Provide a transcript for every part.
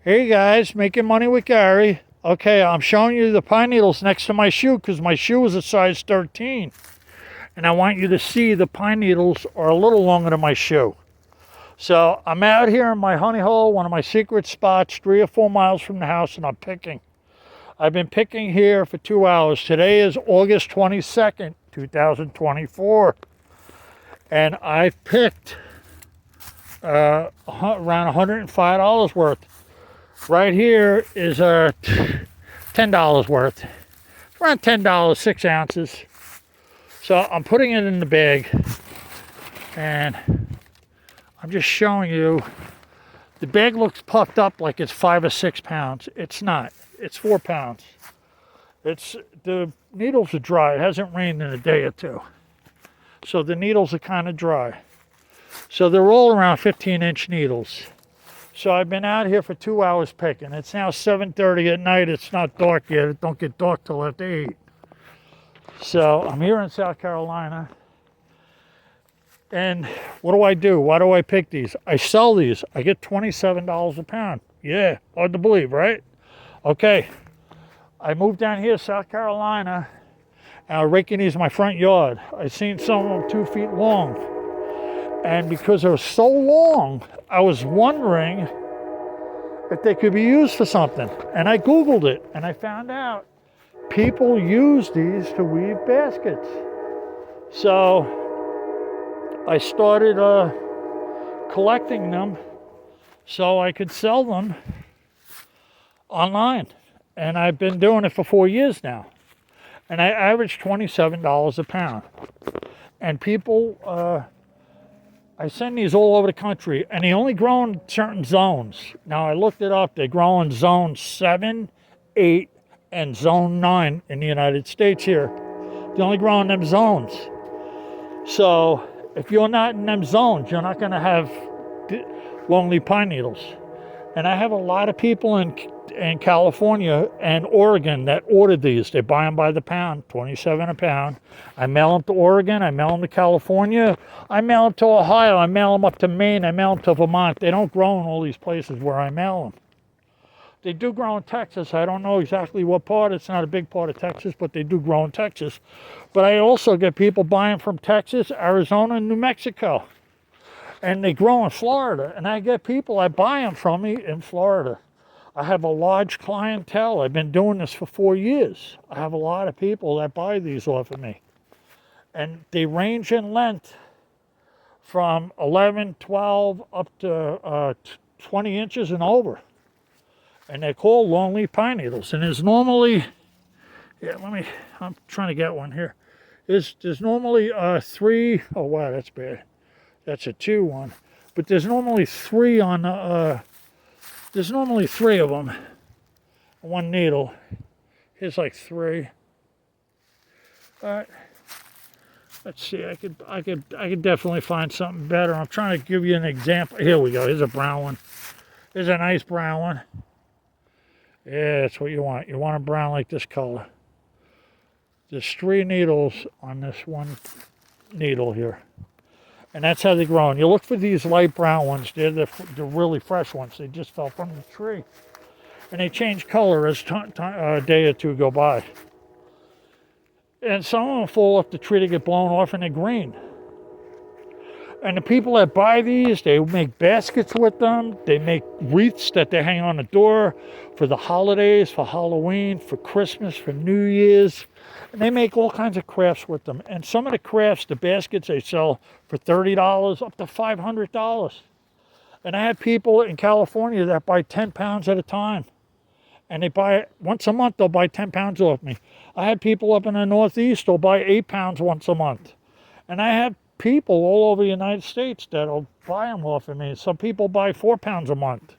Hey guys, making money with Gary. Okay, I'm showing you the pine needles next to my shoe because my shoe is a size 13. And I want you to see the pine needles are a little longer than my shoe. So I'm out here in my honey hole, one of my secret spots, 3 or 4 miles from the house, and I'm picking. I've been picking here for 2 hours. Today is August 22nd, 2024. And I've picked around $105 worth. Right here is $10 worth. Around $10, 6 ounces. So I'm putting it in the bag, and I'm just showing you. The bag looks puffed up like it's 5 or 6 pounds. It's not. It's 4 pounds. The needles are dry. It hasn't rained in a day or two. So the needles are kind of dry. So they're all around 15-inch needles. So I've been out here for 2 hours picking. It's now 7:30 at night. It's not dark yet. It don't get dark till after 8. So I'm here in South Carolina. And what do? Why do I pick these? I sell these. I get $27 a pound. Yeah, hard to believe, right? Okay. I moved down here to South Carolina, and I'm raking these in my front yard. I seen some of them 2 feet long. And because they're so long, I was wondering if they could be used for something. And I Googled it, and I found out people use these to weave baskets. So I started collecting them so I could sell them online. And I've been doing it for 4 years now. And I average $27 a pound. And people... I send these all over the country, and they only grow in certain zones. Now, I looked it up. They grow in zone 7, 8, and zone 9 in the United States here. They only grow in them zones. So, if you're not in them zones, you're not going to have longleaf pine needles. And I have a lot of people in California and Oregon that ordered these. They buy them by the pound, 27 a pound. I mail them to Oregon. I mail them to California. I mail them to Ohio. I mail them up to Maine. I mail them to Vermont. They don't grow in all these places where I mail them. They do grow in Texas. I don't know exactly what part. It's not a big part of Texas, but they do grow in Texas. But I also get people buying from Texas, Arizona, and New Mexico. And they grow in Florida, and I get people, I buy them from me in Florida. I have a large clientele. I've been doing this for 4 years. I have a lot of people that buy these off of me. And they range in length from 11, 12, up to 20 inches and over. And they're called longleaf pine needles. And there's normally, I'm trying to get one here. There's normally 3, oh wow, that's bad. That's a 2 one. But there's normally 3 on there's normally 3 of them. One needle. Here's like 3. All right. Let's see. I could definitely find something better. I'm trying to give you an example. Here we go. Here's a brown one. Here's a nice brown one. Yeah, that's what you want. You want a brown like this color. There's 3 needles on this one needle here. And that's how they grow. And you look for these light brown ones. They're the really fresh ones. They just fell from the tree. And they change color as a day or 2 go by. And some of them fall off the tree, they get blown off, and they're green. And the people that buy these, they make baskets with them. They make wreaths that they hang on the door for the holidays, for Halloween, for Christmas, for New Year's. And they make all kinds of crafts with them. And some of the crafts, the baskets, they sell for $30 up to $500. And I have people in California that buy 10 pounds at a time. And they buy, once a month, they'll buy 10 pounds off me. I have people up in the Northeast who'll buy 8 pounds once a month. And I have people all over the United States that'll buy them off of me. Some people buy 4 pounds a month.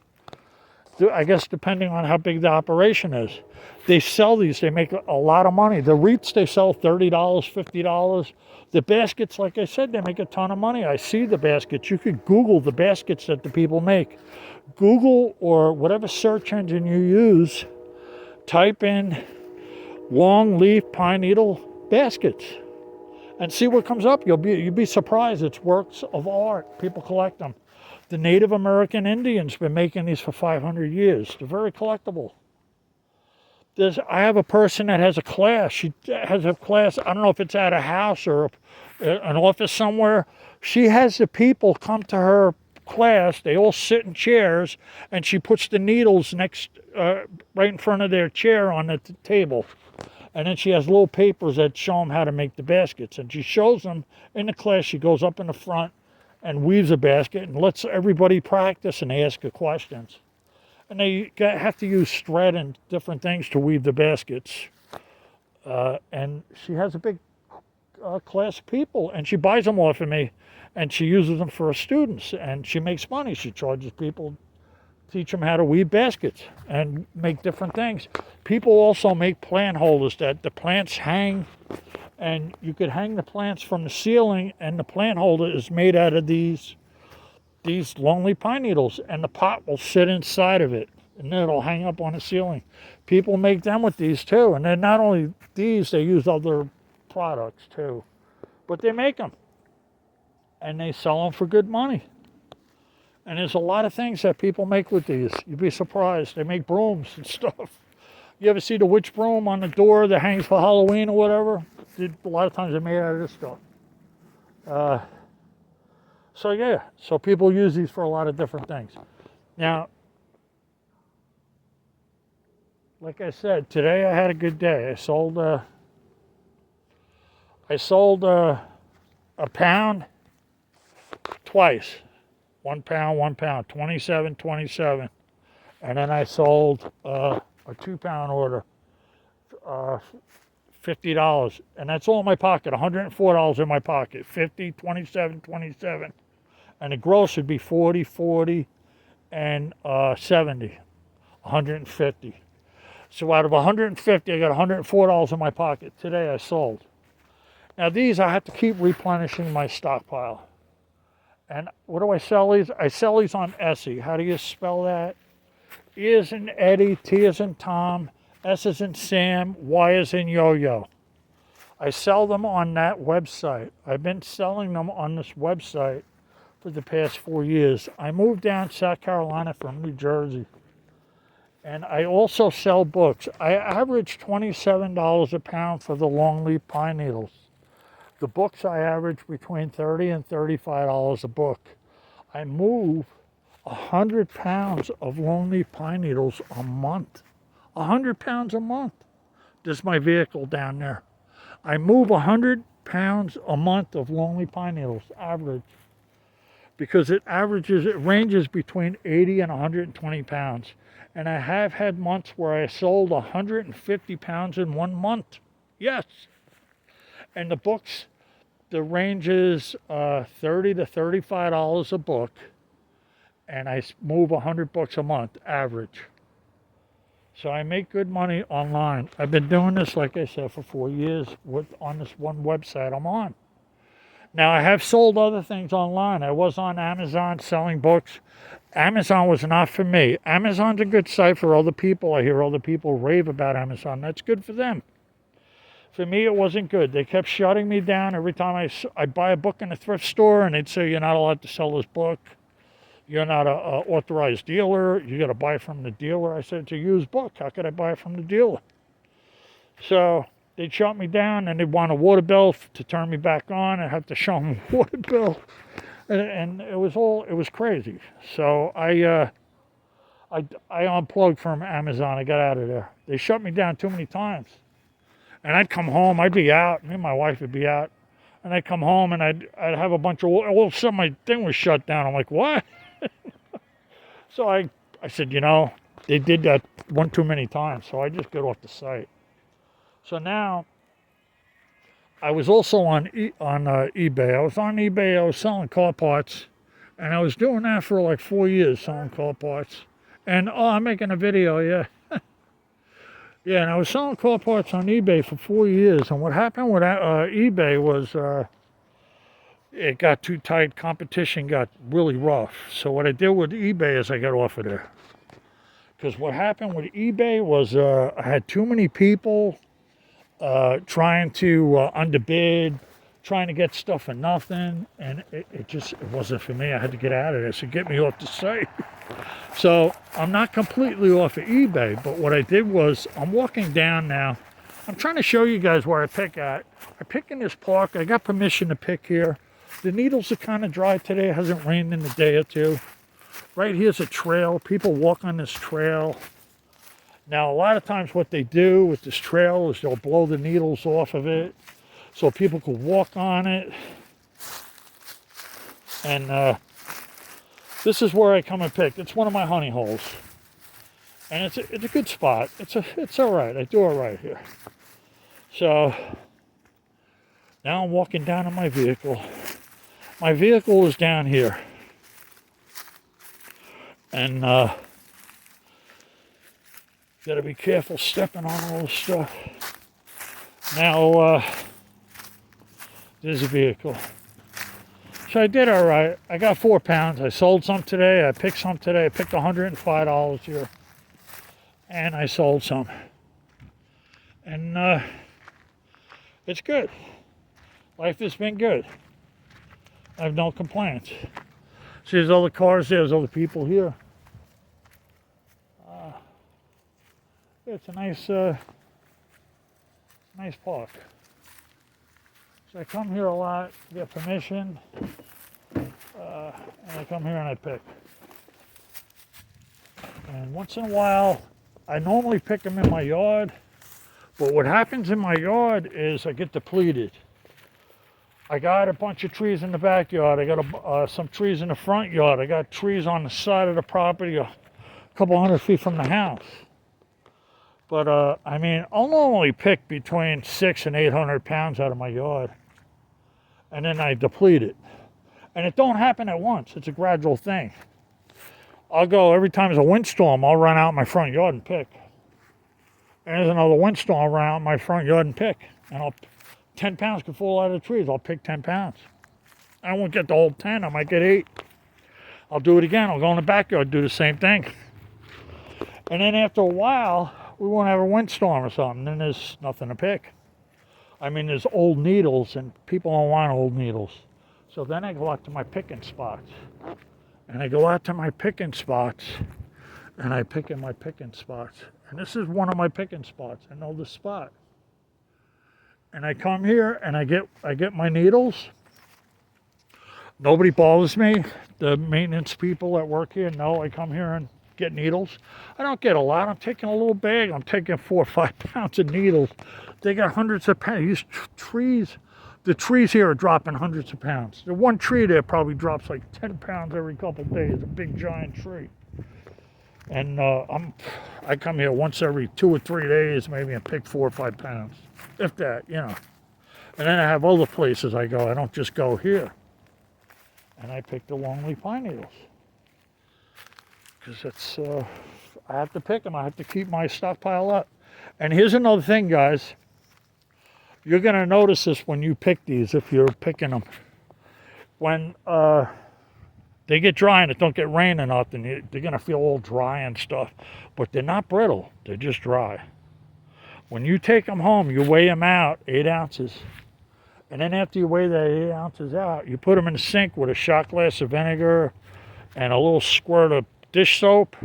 I guess depending on how big the operation is. They sell these, they make a lot of money. The wreaths, they sell $30, $50. The baskets, like I said, they make a ton of money. I see the baskets. You could Google the baskets that the people make. Google or whatever search engine you use, type in longleaf pine needle baskets and see what comes up. You'll be surprised. It's works of art. People collect them. The Native American Indians been making these for 500 years. They're very collectible. I have a person that has a class. She has a class. I don't know if it's at a house or an office somewhere. She has the people come to her class. They all sit in chairs, and she puts the needles right in front of their chair on the table. And then she has little papers that show them how to make the baskets. And she shows them in the class. She goes up in the front and weaves a basket and lets everybody practice and ask her questions. And they have to use thread and different things to weave the baskets. And she has a big class of people, and she buys them off of me, and she uses them for her students, and she makes money. She charges people, teach them how to weave baskets and make different things. People also make plant holders that the plants hang, and you could hang the plants from the ceiling, and the plant holder is made out of these longleaf pine needles, and the pot will sit inside of it, and then it'll hang up on the ceiling. People make them with these too, and then not only these, they use other products too, but they make them, and they sell them for good money. And there's a lot of things that people make with these. You'd be surprised. They make brooms and stuff. You ever see the witch broom on the door that hangs for Halloween or whatever? A lot of times they're made out of this stuff. So yeah, so people use these for a lot of different things. Now, like I said, today I had a good day. I sold a pound twice. 1 pound, 27. And then I sold a 2 pound order, $50. And that's all in my pocket, $104 in my pocket, 50, 27. And the gross would be 40, and 70, 150. So out of 150, I got $104 in my pocket. Today I sold. Now these, I have to keep replenishing my stockpile. And what do I sell these? I sell these on Etsy. How do you spell that? E as in Eddie, T as in Tom, S as in Sam, Y as in Yo-Yo. I sell them on that website. I've been selling them on this website for the past 4 years. I moved down to South Carolina from New Jersey. And I also sell books. I average $27 a pound for the longleaf pine needles. The books I average between $30 and $35 a book. I move 100 pounds of longleaf pine needles a month. 100 pounds a month. This is my vehicle down there. I move 100 pounds a month of longleaf pine needles, average. Because it ranges between 80 and 120 pounds. And I have had months where I sold 150 pounds in 1 month. Yes. And the books, the range is $30 to $35 a book. And I move 100 books a month, average. So I make good money online. I've been doing this, like I said, for 4 years on this one website I'm on. Now, I have sold other things online. I was on Amazon selling books. Amazon was not for me. Amazon's a good site for other people. I hear other people rave about Amazon. That's good for them. For me, it wasn't good. They kept shutting me down every time I buy a book in a thrift store, and they'd say, you're not allowed to sell this book. You're not an authorized dealer. You got to buy from the dealer. I said, it's a used book. How could I buy it from the dealer? So they'd shut me down, and they'd want a water bill to turn me back on. I had to show them a water bill. And it was crazy. So I unplugged from Amazon. I got out of there. They shut me down too many times. And I'd come home. I'd be out. Me and my wife would be out. And I'd come home, and I'd have a bunch of... All of a sudden, my thing was shut down. I'm like, what? So I said, they did that one too many times. So I just got off the site. So now, I was also on eBay. I was on eBay. I was selling car parts. And I was doing that for like 4 years, selling car parts. And, I'm making a video, yeah. Yeah, and I was selling car parts on eBay for 4 years. And what happened with eBay was it got too tight. Competition got really rough. So what I did with eBay is I got off of there. Because what happened with eBay was I had too many people trying to underbid, trying to get stuff for nothing, and it wasn't for me. I had to get out of there, so get me off the site. So I'm not completely off of eBay, but what I did was I'm walking down now. I'm trying to show you guys where I pick at. I pick in this park. I got permission to pick here. The needles are kind of dry today. It hasn't rained in a day or two. Right here's a trail. People walk on this trail. Now, a lot of times what they do with this trail is they'll blow the needles off of it so people can walk on it. And this is where I come and pick. It's one of my honey holes. And it's a good spot. It's all right. I do all right here. So now I'm walking down in my vehicle. My vehicle is down here. And got to be careful stepping on all this stuff. Now, there's a vehicle. So I did all right. I got 4 pounds. I sold some today. I picked some today. I picked $105 here. And I sold some. And it's good. Life has been good. I have no complaints. See, there's all the cars there. There's all the people here. It's a nice park. So I come here a lot to get permission, and I come here and I pick. And once in a while, I normally pick them in my yard, but what happens in my yard is I get depleted. I got a bunch of trees in the backyard. I got some trees in the front yard. I got trees on the side of the property a couple 100 feet from the house. But, I mean, I'll normally pick between 600 and 800 pounds out of my yard. And then I deplete it. And it don't happen at once. It's a gradual thing. I'll go, every time there's a windstorm, I'll run out in my front yard and pick. And there's another windstorm, I'll run out in my front yard and pick. And 10 pounds could fall out of the trees. I'll pick 10 pounds. I won't get the whole 10. I might get 8. I'll do it again. I'll go in the backyard, do the same thing. And then after a while, we won't have a windstorm or something. Then there's nothing to pick. I mean, there's old needles, and people don't want old needles. So then I go out to my picking spots. And I go out to my picking spots, and I pick in my picking spots. And this is one of my picking spots. I know the spot. And I come here, and I get my needles. Nobody bothers me. The maintenance people that work here know I come here and get needles. I don't get a lot. I'm taking a little bag. I'm taking 4 or 5 pounds of needles. They got hundreds of pounds. These trees, the trees here are dropping hundreds of pounds. The one tree there probably drops like 10 pounds every couple of days. A big giant tree. And I come here once every 2 or 3 days, maybe, and pick 4 or 5 pounds, if that, you know. And then I have other places I go. I don't just go here. And I pick the longleaf pine needles. Because it's, I have to pick them. I have to keep my stockpile up. And here's another thing, guys. You're going to notice this when you pick these, if you're picking them. When they get dry and it don't get rain enough, then they're going to feel all dry and stuff. But they're not brittle. They're just dry. When you take them home, you weigh them out, 8 ounces. And then after you weigh that 8 ounces out, you put them in the sink with a shot glass of vinegar and a little squirt of dish soap,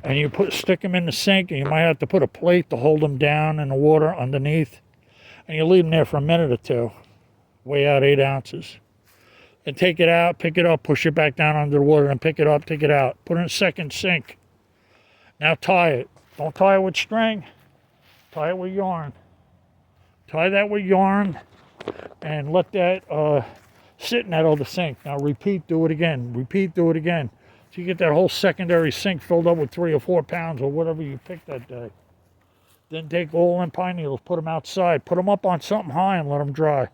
and you stick them in the sink, and you might have to put a plate to hold them down in the water underneath, and you leave them there for a minute or two, weigh out 8 ounces, and take it out, pick it up, push it back down under the water, and pick it up, take it out, put it in a second sink. Now tie it. Don't tie it with string, tie it with yarn. Tie that with yarn, and let that sit in that other sink. Now repeat, do it again, repeat, do it again. So you get that whole secondary sink filled up with 3 or 4 pounds or whatever you pick that day. Then take all them pine needles, put them outside, put them up on something high and let them dry.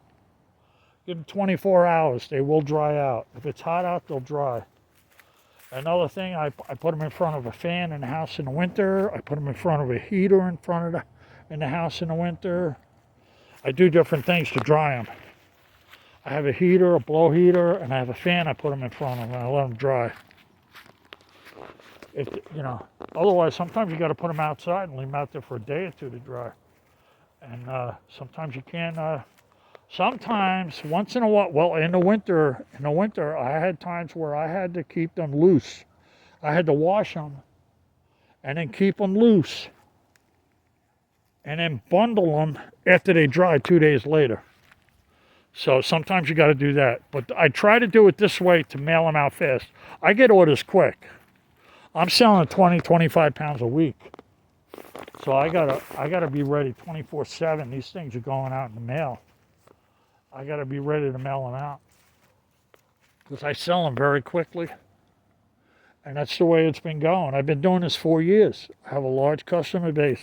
Give them 24 hours, they will dry out. If it's hot out, they'll dry. Another thing, I put them in front of a fan in the house in the winter. I put them in front of a heater in the house in the winter. I do different things to dry them. I have a heater, a blow heater, and I have a fan I put them in front of, and I let them dry. If, you know, otherwise sometimes you got to put them outside and leave them out there for a day or two to dry. And sometimes you can't Sometimes, once in a while, well, in the winter, I had times where I had to keep them loose. I had to wash them and then keep them loose and then bundle them after they dry 2 days later. So sometimes you got to do that. But I try to do it this way to mail them out fast. I get orders quick. I'm selling 20, 25 pounds a week. So I gotta be ready 24/7. These things are going out in the mail. I gotta be ready to mail them out because I sell them very quickly. And that's the way it's been going. I've been doing this 4 years. I have a large customer base.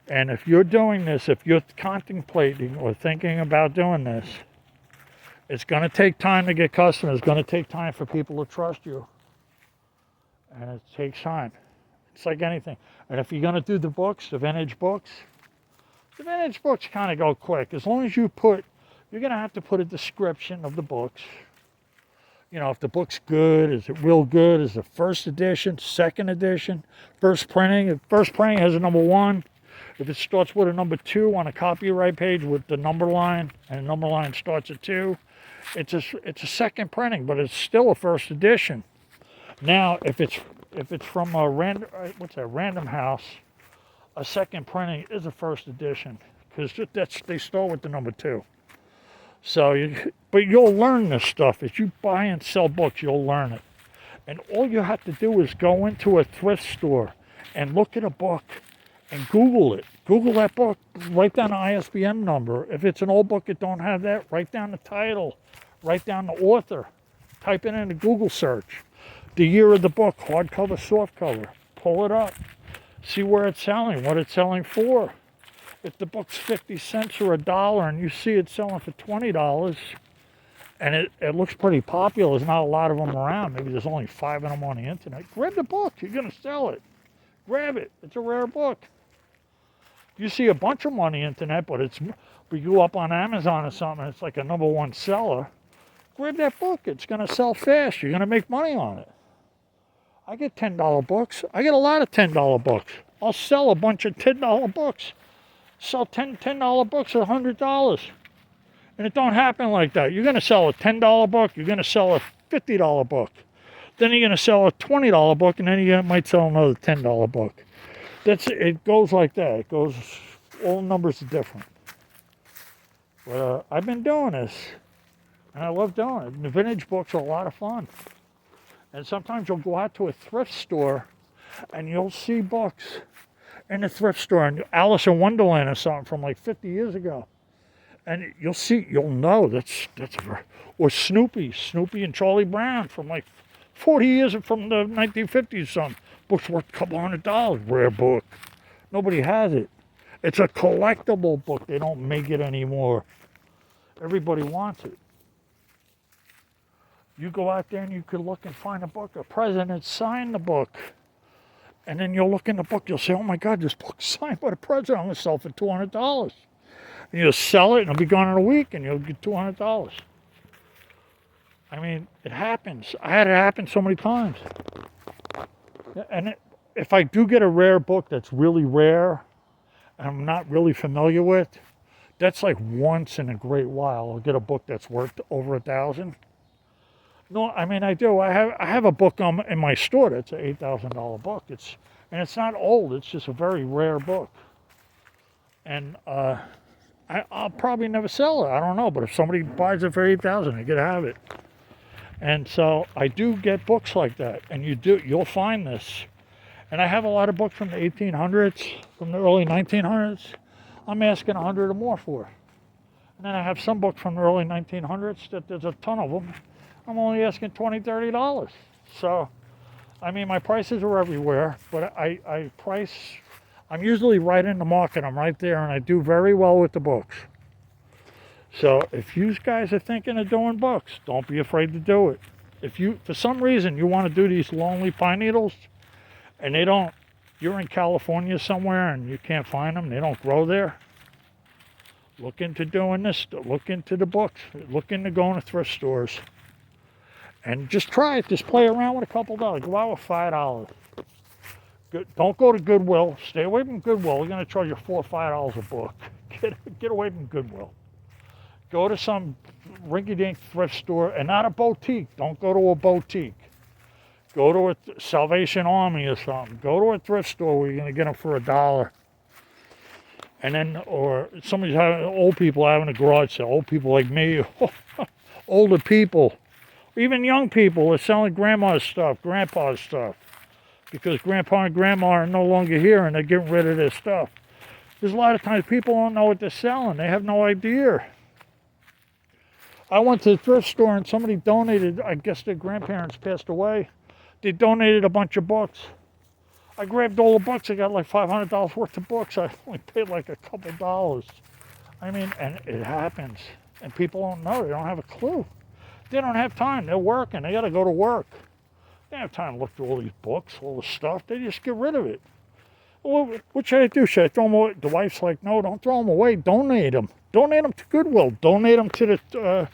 And if you're doing this, if you're contemplating or thinking about doing this, it's going to take time to get customers. It's going to take time for people to trust you. And it takes time. It's like anything. And if you're going to do the books, the vintage books kind of go quick. As long as you're going to have to put a description of the books. You know, if the book's good, is it real good? Is it first edition, second edition, first printing? If first printing has a number 1. If it starts with a number 2 on a copyright page with the number line, and the number line starts at 2, it's a second printing, but it's still a first edition. Now, if it's from a Random House, a second printing is a first edition because they start with the number 2. So, but you'll learn this stuff as you buy and sell books. You'll learn it, and all you have to do is go into a thrift store and look at a book. And Google it. Google that book. Write down the ISBN number. If it's an old book that don't have that, write down the title. Write down the author. Type it in the Google search. The year of the book, hardcover, softcover. Pull it up. See where it's selling, what it's selling for. If the book's 50 cents or $1 and you see it selling for $20 and it looks pretty popular, there's not a lot of them around. Maybe there's only 5 of them on the internet. Grab the book. You're going to sell it. Grab it. It's a rare book. You see a bunch of them on the internet, but you go up on Amazon or something, it's like a number 1 seller. Grab that book. It's going to sell fast. You're going to make money on it. I get $10 books. I get a lot of $10 books. I'll sell a bunch of $10 books. Sell $10 books at $100. And it don't happen like that. You're going to sell a $10 book. You're going to sell a $50 book. Then you're going to sell a $20 book, and then you might sell another $10 book. It goes like that. It goes, all numbers are different. But I've been doing this, and I love doing it. And the vintage books are a lot of fun. And sometimes you'll go out to a thrift store, and you'll see books in the thrift store, and Alice in Wonderland or something from like 50 years ago. And you'll know or Snoopy and Charlie Brown from like 40 years from the 1950s, some books worth a couple $100, rare book. Nobody has it. It's a collectible book. They don't make it anymore. Everybody wants it. You go out there and you could look and find a book. A president signed the book. And then you'll look in the book, you'll say, oh my God, this book's signed by the president. I'm going to sell it for $200. And you'll sell it and it'll be gone in a week and you'll get $200. I mean, it happens. I had it happen so many times. And if I do get a rare book that's really rare and I'm not really familiar with, that's like once in a great while I'll get a book that's worth over $1,000. No, I mean I do. I have a book in my store that's an $8,000 book. It's not old. It's just a very rare book. And I'll probably never sell it. I don't know. But if somebody buys it for $8,000, they could have it. And so I do get books like that, and you'll find this. And I have a lot of books from the 1800s, from the early 1900s. I'm asking 100 or more for. And then I have some books from the early 1900s that there's a ton of them. I'm only asking $20, $30. So, I mean, my prices are everywhere, but I'm usually right in the market. I'm right there, and I do very well with the books. So if you guys are thinking of doing books, don't be afraid to do it. If you, for some reason, you want to do these Longleaf pine needles, and you're in California somewhere and you can't find them, they don't grow there, look into doing this, look into the books, look into going to thrift stores, and just try it. Just play around with a couple dollars. Go out with $5. Don't go to Goodwill. Stay away from Goodwill. They're going to charge you $4 or $5 a book. Get away from Goodwill. Go to some rinky-dink thrift store, and not a boutique. Don't go to a boutique. Go to a Salvation Army or something. Go to a thrift store where you're going to get them for $1. And then, or somebody's having, old people having a garage sale. Old people like me, older people, even young people are selling grandma's stuff, grandpa's stuff. Because grandpa and grandma are no longer here and they're getting rid of their stuff. There's a lot of times people don't know what they're selling. They have no idea. I went to the thrift store and somebody donated, I guess their grandparents passed away. They donated a bunch of books. I grabbed all the books. I got like $500 worth of books. I only paid like a couple dollars. I mean, and it happens. And people don't know. They don't have a clue. They don't have time. They're working. They got to go to work. They don't have time to look through all these books, all the stuff. They just get rid of it. Well, what should I do? Should I throw them away? The wife's like, no, don't throw them away. Donate them. Donate them to Goodwill. Donate them to the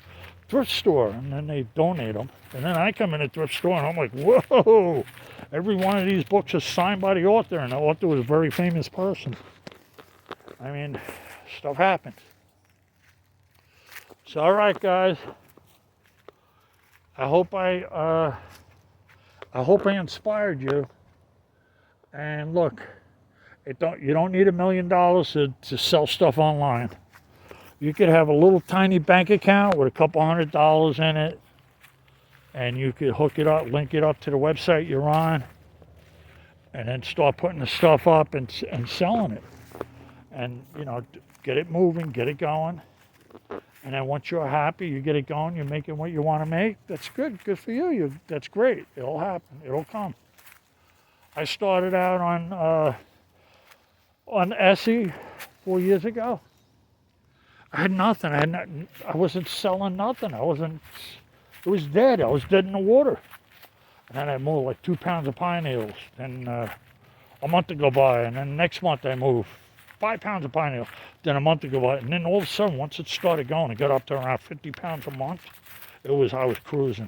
thrift store. And then they donate them. And then I come in the thrift store and I'm like, whoa. Every one of these books is signed by the author. And the author was a very famous person. I mean, stuff happens. So, all right, guys. I hope I inspired you. And look, you don't need $1 million to sell stuff online. You could have a little tiny bank account with a couple $100 in it, and you could hook it up, link it up to the website you're on, and then start putting the stuff up and selling it. And, you know, get it moving, get it going. And then once you're happy, you get it going, you're making what you want to make, that's good. Good for you. That's great. It'll happen. It'll come. I started out on Etsy 4 years ago. I had nothing. I wasn't selling nothing. It was dead. I was dead in the water. And then I moved like 2 pounds of pine needles. Then a month to go by. And then next month I moved 5 pounds of pine needles. Then a month to go by. And then all of a sudden, once it started going, it got up to around 50 pounds a month. I was cruising.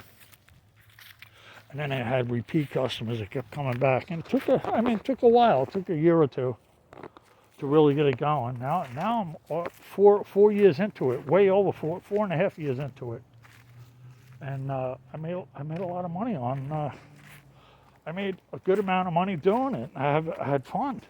And then I had repeat customers that kept coming back. And it took a while. It took a year or two to really get it going. Now I'm four years into it, way over 4.5 years into it. And I made a lot of money I made a good amount of money doing it. I had fun.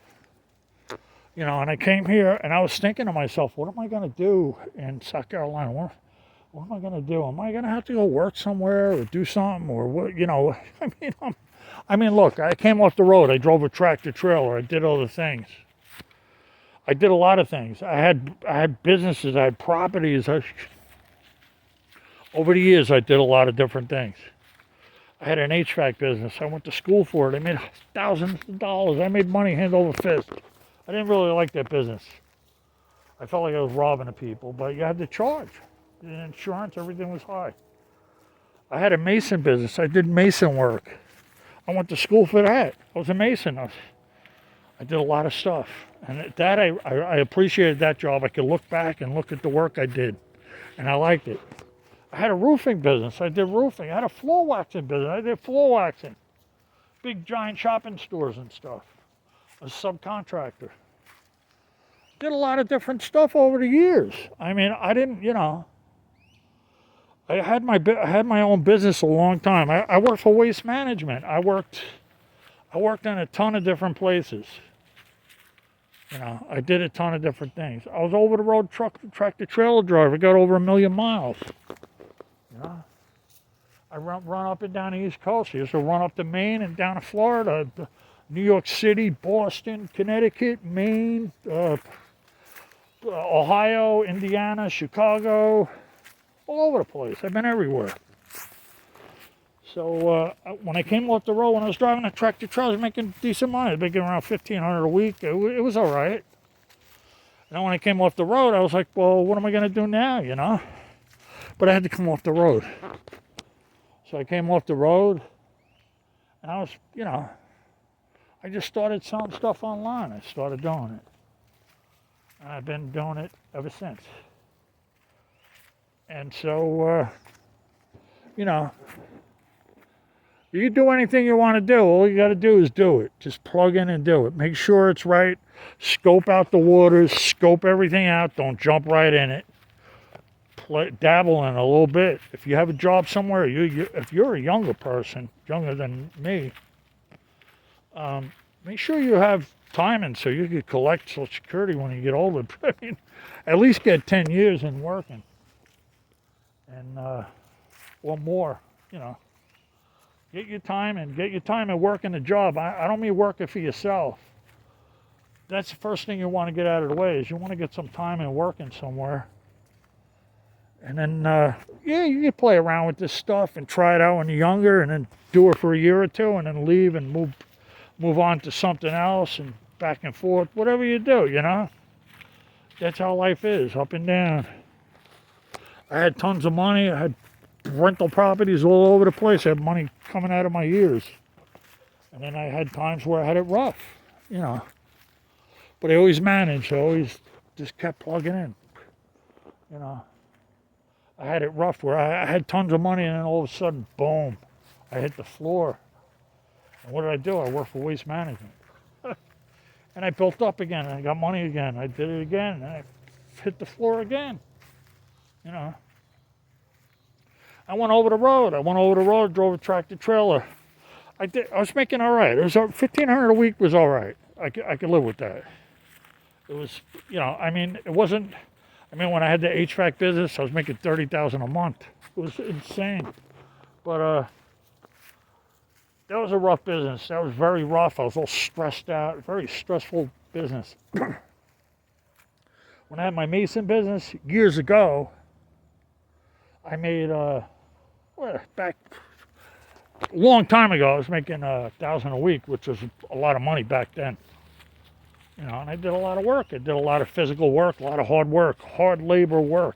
You know, and I came here and I was thinking to myself, what am I going to do in South Carolina? What am I going to do? Am I going to have to go work somewhere or do something or what? You know, I mean, look, I came off the road. I drove a tractor trailer. I did other things. I did a lot of things. I had businesses. I had properties. Over the years, I did a lot of different things. I had an HVAC business. I went to school for it. I made thousands of dollars. I made money hand over fist. I didn't really like that business. I felt like I was robbing the people, but you had to charge. The insurance, everything was high. I had a mason business. I did mason work. I went to school for that. I was a mason. I did a lot of stuff. And that I appreciated that job. I could look back and look at the work I did. And I liked it. I had a roofing business. I did roofing. I had a floor waxing business. I did floor waxing. Big giant shopping stores and stuff. A subcontractor. Did a lot of different stuff over the years. I mean, I didn't, you know. I had my own business a long time. I worked for Waste Management. I worked in a ton of different places. You know, I did a ton of different things. I was over the road tractor trailer driver. Got over 1 million miles. You know, I run up and down the East Coast. I used to run up to Maine and down to Florida, New York City, Boston, Connecticut, Maine, Ohio, Indiana, Chicago, all over the place. I've been everywhere. So when I came off the road, when I was driving a tractor trailer, I was making decent money. I was making around $1,500 a week. It was all right. And then when I came off the road, I was like, well, what am I going to do now, you know? But I had to come off the road. So I came off the road, and I was, you know, I just started selling stuff online. I started doing it. And I've been doing it ever since. And so, you know, you can do anything you want to do. All you got to do is do it. Just plug in and do it. Make sure it's right. Scope out the waters. Scope everything out. Don't jump right in it. dabble in a little bit. If you have a job somewhere, if you're a younger person, younger than me, make sure you have timing so you can collect Social Security when you get older. I mean, at least get 10 years in working, and or more. You know, get your time and working a job. I don't mean working for yourself. That's the first thing you want to get out of the way, is you want to get some time in working somewhere. And then, yeah, you can play around with this stuff and try it out when you're younger, and then do it for a year or two, and then leave and move on to something else, and back and forth, whatever you do, you know. That's how life is, up and down. I had tons of money. I had rental properties all over the place. I had money coming out of my ears. And then I had times where I had it rough, you know. But I always managed. I always just kept plugging in, you know. I had it rough where I had tons of money, and then all of a sudden, boom, I hit the floor. And what did I do? I worked for waste management. And I built up again, and I got money again. I did it again, and I hit the floor again, you know. I went over the road, drove a tractor trailer. I was making all right. It was $1,500 a week was all right. I could live with that. It was, you know, I mean, it wasn't, I mean, when I had the HVAC business, I was making $30,000 a month. It was insane. But that was a rough business. That was very rough. I was all stressed out. Very stressful business. When I had my mason business years ago, I made, back a long time ago, I was making $1,000 a week, which was a lot of money back then. You know, and I did a lot of work. I did a lot of physical work, a lot of hard work, hard labor work.